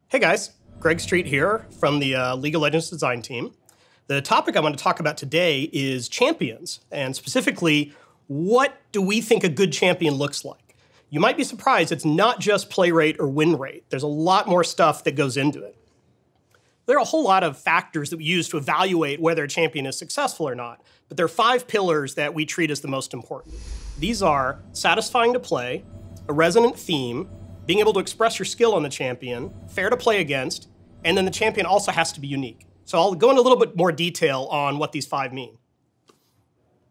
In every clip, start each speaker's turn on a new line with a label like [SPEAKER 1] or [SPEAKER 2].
[SPEAKER 1] Hey guys, Greg Street here from the League of Legends design team. The topic I want to talk about today is champions, and specifically, what do we think a good champion looks like? You might be surprised it's not just play rate or win rate. There's a lot more stuff that goes into it. There are a whole lot of factors that we use to evaluate whether a champion is successful or not, but there are 5 pillars that we treat as the most important. These are satisfying to play, a resonant theme, being able to express your skill on the champion, fair to play against, and then the champion also has to be unique. So I'll go into a little bit more detail on what these 5 mean.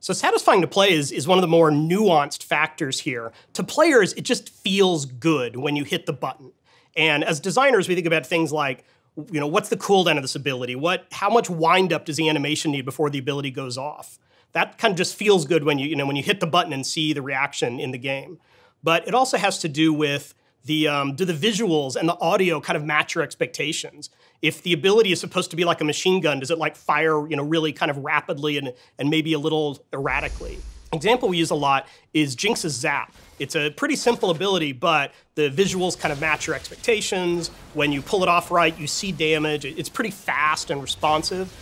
[SPEAKER 1] So satisfying to play is one of the more nuanced factors here. To players, it just feels good when you hit the button. And as designers, we think about things like, what's the cooldown of this ability? How much wind-up does the animation need before the ability goes off? That kind of just feels good when you hit the button and see the reaction in the game. But it also has to do with do the visuals and the audio kind of match your expectations? If the ability is supposed to be like a machine gun, does it like fire really kind of rapidly and maybe a little erratically? An example we use a lot is Jinx's Zap. It's a pretty simple ability, but the visuals kind of match your expectations. When you pull it off right, you see damage. It's pretty fast and responsive.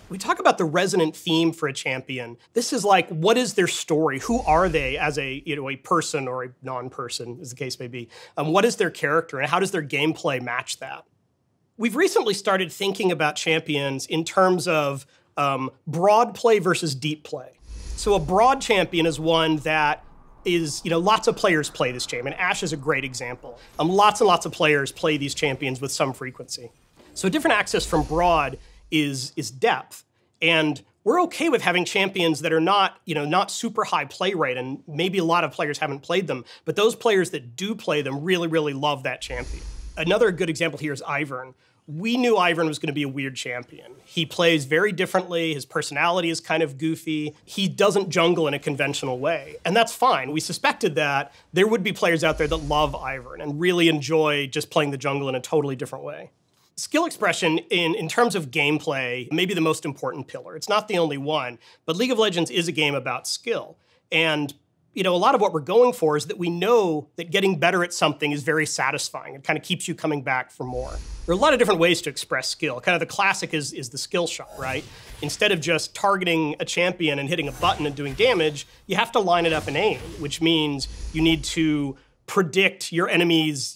[SPEAKER 1] We talk about the resonant theme for a champion. This is like, what is their story? Who are they as a person or a non-person, as the case may be? What is their character and how does their gameplay match that? We've recently started thinking about champions in terms of broad play versus deep play. So a broad champion is one that is, lots of players play this champion. Ashe is a great example. Lots and lots of players play these champions with some frequency. So a different axis from broad is depth. And we're okay with having champions that are not super high play rate, and maybe a lot of players haven't played them, but those players that do play them really, really love that champion. Another good example here is Ivern. We knew Ivern was going to be a weird champion. He plays very differently. His personality is kind of goofy. He doesn't jungle in a conventional way, and that's fine. We suspected that there would be players out there that love Ivern and really enjoy just playing the jungle in a totally different way. Skill expression in terms of gameplay may be the most important pillar. It's not the only one, but League of Legends is a game about skill. And a lot of what we're going for is that we know that getting better at something is very satisfying. It kind of keeps you coming back for more. There are a lot of different ways to express skill. Kind of the classic is the skill shot, right? Instead of just targeting a champion and hitting a button and doing damage, you have to line it up and aim, which means you need to predict your enemy's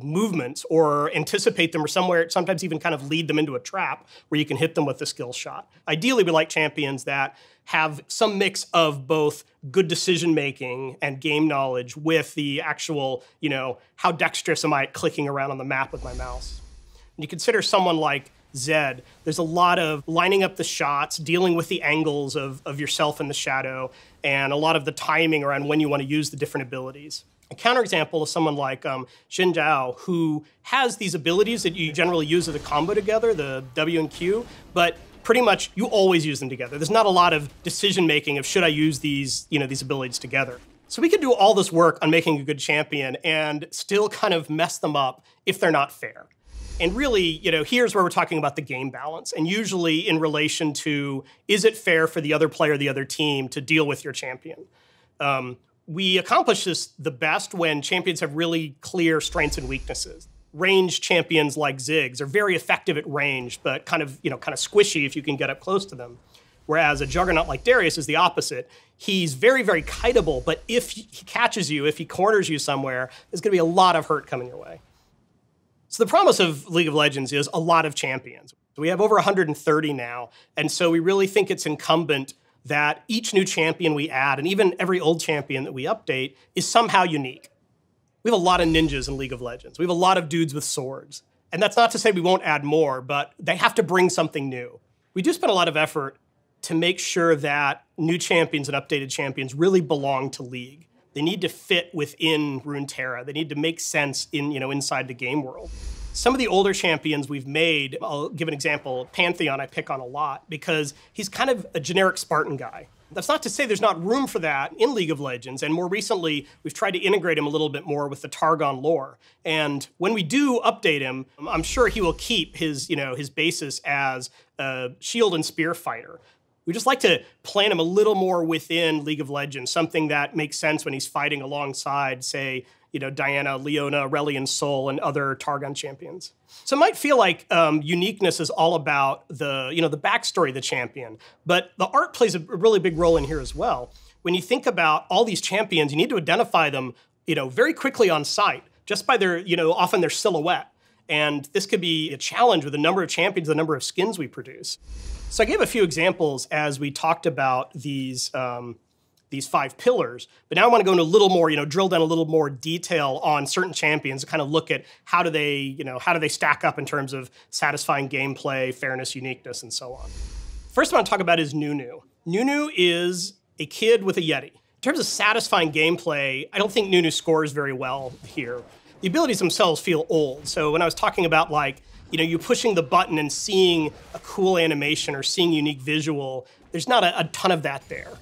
[SPEAKER 1] movements or anticipate them or sometimes even kind of lead them into a trap where you can hit them with the skill shot. Ideally, we like champions that have some mix of both good decision making and game knowledge with the actual, how dexterous am I at clicking around on the map with my mouse. And you consider someone like Zed, there's a lot of lining up the shots, dealing with the angles of yourself in the shadow, and a lot of the timing around when you want to use the different abilities. A counterexample is someone like Xin Zhao, who has these abilities that you generally use as a combo together, the W and Q, but pretty much you always use them together. There's not a lot of decision-making of should I use these abilities together. So we could do all this work on making a good champion and still kind of mess them up if they're not fair. And really, here's where we're talking about the game balance, and usually in relation to, is it fair for the other player, the other team, to deal with your champion? We accomplish this the best when champions have really clear strengths and weaknesses. Ranged champions like Ziggs are very effective at range, but kind of squishy if you can get up close to them. Whereas a juggernaut like Darius is the opposite. He's very, very kiteable, but if he catches you, if he corners you somewhere, there's going to be a lot of hurt coming your way. So the promise of League of Legends is a lot of champions. We have over 130 now, and so we really think it's incumbent that each new champion we add, and even every old champion that we update, is somehow unique. We have a lot of ninjas in League of Legends. We have a lot of dudes with swords. And that's not to say we won't add more, but they have to bring something new. We do spend a lot of effort to make sure that new champions and updated champions really belong to League. They need to fit within Runeterra. They need to make sense inside the game world. Some of the older champions we've made, I'll give an example, Pantheon I pick on a lot because he's kind of a generic Spartan guy. That's not to say there's not room for that in League of Legends, and more recently, we've tried to integrate him a little bit more with the Targon lore. And when we do update him, I'm sure he will keep his basis as a shield and spear fighter. We just like to plan him a little more within League of Legends, something that makes sense when he's fighting alongside, say, Diana, Leona, Aurelian Sol, and other Targon champions. So it might feel like uniqueness is all about the backstory of the champion, but the art plays a really big role in here as well. When you think about all these champions, you need to identify them, very quickly on sight, just by their, often their silhouette. And this could be a challenge with the number of champions, the number of skins we produce. So I gave a few examples as we talked about these 5 pillars, but now I want to go into a little more, drill down a little more detail on certain champions and kind of look at how do they stack up in terms of satisfying gameplay, fairness, uniqueness, and so on. First I want to talk about is Nunu. Nunu is a kid with a Yeti. In terms of satisfying gameplay, I don't think Nunu scores very well here. The abilities themselves feel old. So when I was talking about you pushing the button and seeing a cool animation or seeing unique visual, there's not a ton of that there.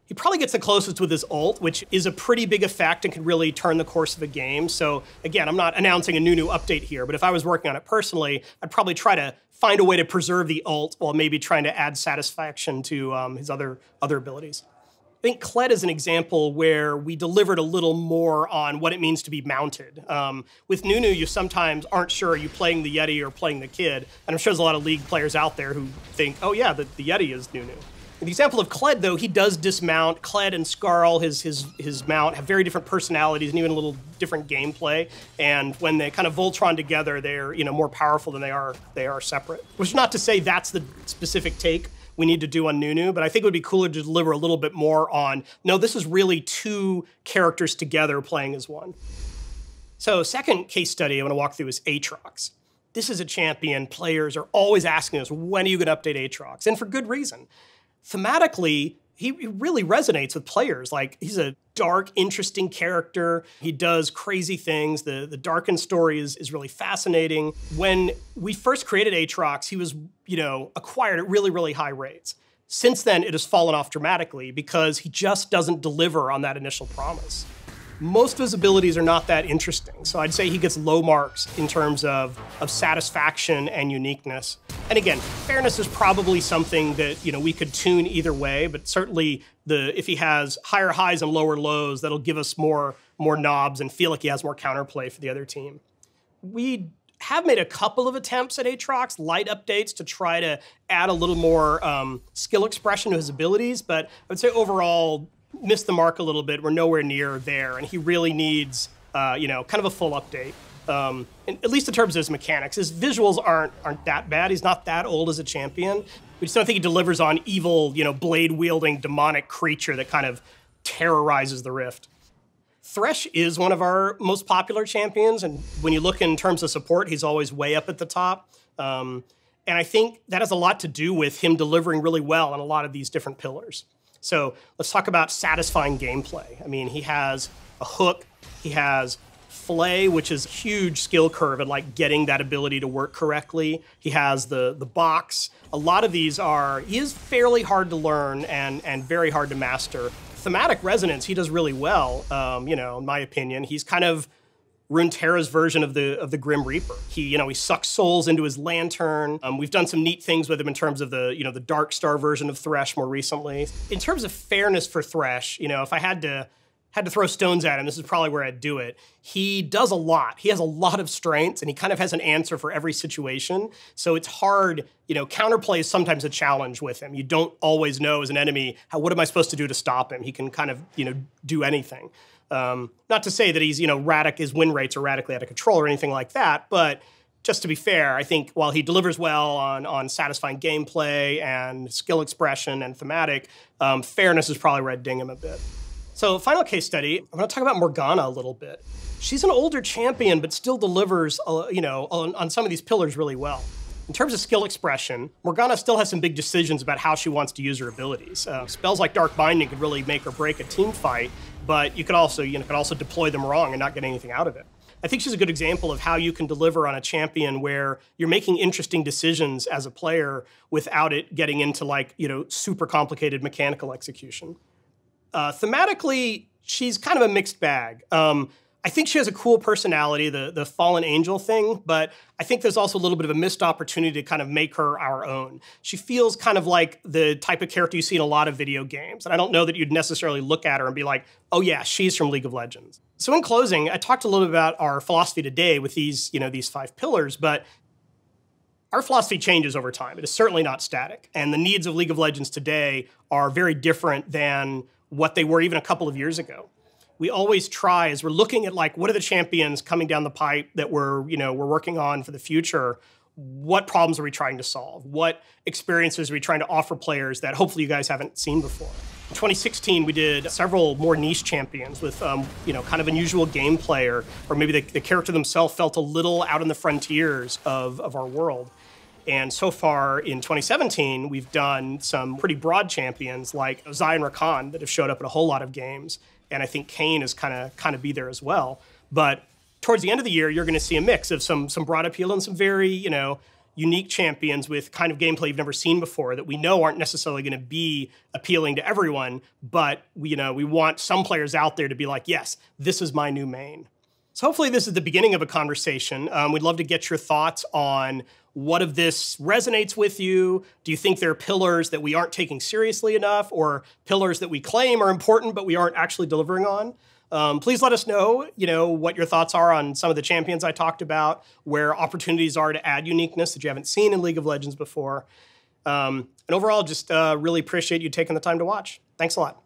[SPEAKER 1] He probably gets the closest with his ult, which is a pretty big effect and can really turn the course of a game. So again, I'm not announcing a Nunu update here, but if I was working on it personally, I'd probably try to find a way to preserve the ult while maybe trying to add satisfaction to his other abilities. I think Kled is an example where we delivered a little more on what it means to be mounted. With Nunu, you sometimes aren't sure, are you playing the Yeti or playing the kid? And I'm sure there's a lot of League players out there who think, oh yeah, the Yeti is Nunu. In the example of Kled, though, he does dismount. Kled and Skarl, his mount, have very different personalities and even a little different gameplay. And when they kind of Voltron together, they're more powerful than they are separate. Which is not to say that's the specific take we need to do on Nunu, but I think it would be cooler to deliver a little bit more on, no, this is really 2 characters together playing as one. So second case study I want to walk through is Aatrox. This is a champion players are always asking us, when are you going to update Aatrox? And for good reason. Thematically, he really resonates with players. He's a dark, interesting character. He does crazy things. The Darken story is really fascinating. When we first created Aatrox, he was, acquired at really, really high rates. Since then, it has fallen off dramatically because he just doesn't deliver on that initial promise. Most of his abilities are not that interesting. So I'd say he gets low marks in terms of satisfaction and uniqueness. And again, fairness is probably something that we could tune either way, but certainly if he has higher highs and lower lows, that'll give us more knobs and feel like he has more counterplay for the other team. We have made a couple of attempts at Aatrox, light updates to try to add a little more skill expression to his abilities, but I would say overall, missed the mark a little bit. We're nowhere near there, and he really needs, kind of a full update. At least in terms of his mechanics. His visuals aren't that bad. He's not that old as a champion. We just don't think he delivers on evil, blade-wielding demonic creature that kind of terrorizes the Rift. Thresh is one of our most popular champions, and when you look in terms of support, he's always way up at the top. And I think that has a lot to do with him delivering really well on a lot of these different pillars. So let's talk about satisfying gameplay. I mean, he has a hook, he has Flay, which is a huge skill curve and getting that ability to work correctly. He has the box. A lot of these he is fairly hard to learn and very hard to master. Thematic resonance, he does really well, in my opinion. He's kind of Runeterra's version of the Grim Reaper. He sucks souls into his lantern. We've done some neat things with him in terms of the Dark Star version of Thresh more recently. In terms of fairness for Thresh, if I had to throw stones at him, this is probably where I'd do it. He does a lot. He has a lot of strengths, and he kind of has an answer for every situation. So it's hard, counterplay is sometimes a challenge with him. You don't always know as an enemy, what am I supposed to do to stop him? He can kind of, do anything. Not to say that he's, his win rates are radically out of control or anything like that, but just to be fair, I think while he delivers well on satisfying gameplay and skill expression and thematic, fairness is probably where I'd ding him a bit. So final case study, I'm going to talk about Morgana a little bit. She's an older champion, but still delivers, on some of these pillars really well. In terms of skill expression, Morgana still has some big decisions about how she wants to use her abilities. Spells like Dark Binding could really make or break a team fight, but you could also deploy them wrong and not get anything out of it. I think she's a good example of how you can deliver on a champion where you're making interesting decisions as a player without it getting into super complicated mechanical execution. Thematically, she's kind of a mixed bag. I think she has a cool personality, the fallen angel thing, but I think there's also a little bit of a missed opportunity to kind of make her our own. She feels kind of like the type of character you see in a lot of video games, and I don't know that you'd necessarily look at her and be like, oh yeah, she's from League of Legends. So in closing, I talked a little bit about our philosophy today with these, these 5 pillars, but our philosophy changes over time. It is certainly not static. And the needs of League of Legends today are very different than what they were even a couple of years ago. We always try, as we're looking at like, what are the champions coming down the pipe that we're working on for the future? What problems are we trying to solve? What experiences are we trying to offer players that hopefully you guys haven't seen before? In 2016, we did several more niche champions with, kind of unusual gameplay, or maybe the character themselves felt a little out in the frontiers of our world. And so far in 2017, we've done some pretty broad champions like Zai and Rakan that have showed up in a whole lot of games. And I think Kane is kind of be there as well. But towards the end of the year, you're going to see a mix of some broad appeal and some very, unique champions with kind of gameplay you've never seen before that we know aren't necessarily going to be appealing to everyone. But we want some players out there to be like, yes, this is my new main. So hopefully this is the beginning of a conversation. We'd love to get your thoughts on what of this resonates with you. Do you think there are pillars that we aren't taking seriously enough, or pillars that we claim are important but we aren't actually delivering on? Please let us know, what your thoughts are on some of the champions I talked about, where opportunities are to add uniqueness that you haven't seen in League of Legends before. And overall, just really appreciate you taking the time to watch. Thanks a lot.